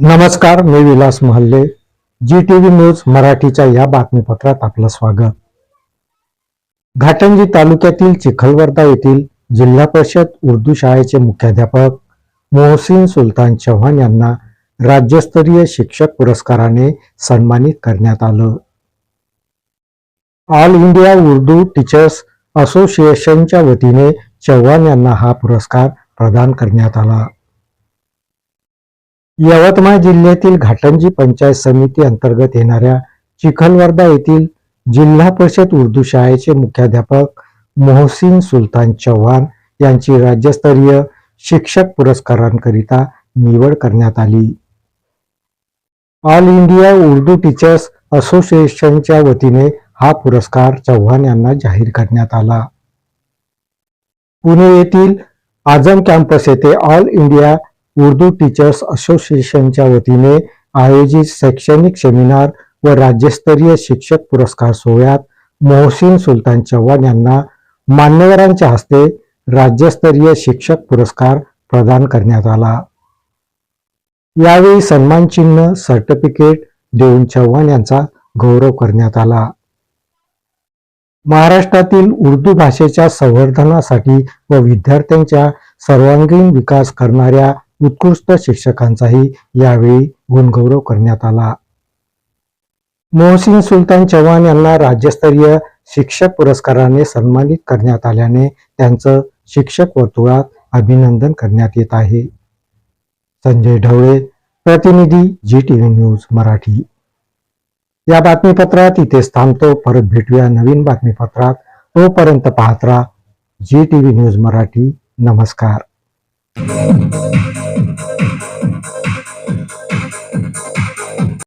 नमस्कार, मी विलास महल्ले. जी TV news मराठीच्या या बातमीपत्रात आपलं स्वागत. घाटंजी तालुक्यातील चिखलवर्धा येथील जिल्हा परिषद उर्दू शाळेचे मुख्याध्यापक मोहसिन सुलतान चव्हाण यांना राज्यस्तरीय शिक्षक पुरस्काराने सन्मानित करण्यात आलं. ऑल इंडिया उर्दू टीचर्स असोसिएशनच्या वतीने चव्हाण यांना हा पुरस्कार प्रदान करण्यात आला. यवतमाळ जिल्ह्यातील घाटंजी पंचायत समिती अंतर्गत येणाऱ्या चिखलवर्धा येथील जिल्हा परिषद उर्दू शाळेचे मुख्याध्यापक मोहसिन सुलतान चव्हाण यांची राज्यस्तरीय शिक्षक पुरस्कारांकरिता निवड करण्यात आली. ऑल इंडिया उर्दू टीचर्स असोसिएशनच्या वतीने हा पुरस्कार चव्हाण यांना जाहीर करण्यात आला. पुणे येथील आझम कॅम्पस येथे ऑल इंडिया उर्दू टीचर्स असोसिएशनच्या वतीने आयोजित शैक्षणिक सेमिनार व राज्यस्तरीय शिक्षक पुरस्कार सोहळ्यात मोहसिन सुलतान चव्हाण यांना मान्यवरांच्या हस्ते राज्यस्तरीय शिक्षक पुरस्कार प्रदान करण्यात आला. यावेळी सन्मान चिन्ह सर्टिफिकेट देऊन चव्हाण यांचा गौरव करण्यात आला. महाराष्ट्रातील उर्दू भाषेच्या संवर्धनासाठी व विद्यार्थ्यांच्या सर्वांगीण विकास करणाऱ्या उत्कृष्ट शिक्षकांचाही यावेळी गुणगौरव करण्यात आला. मोहसिन सुलतान चव्हाण यांना राज्यस्तरीय शिक्षक पुरस्काराने सन्मानित करण्यात आल्याने त्यांचं शिक्षक वर्तुळात अभिनंदन करण्यात येत आहे. संजय ढवळे, प्रतिनिधी जी टीव्ही न्यूज मराठी. या बातमीपत्रात इथेच थांबतो. परत भेटूया नवीन बातमीपत्रात. तोपर्यंत पाहत राहा जी टीव्ही न्यूज मराठी. नमस्कार.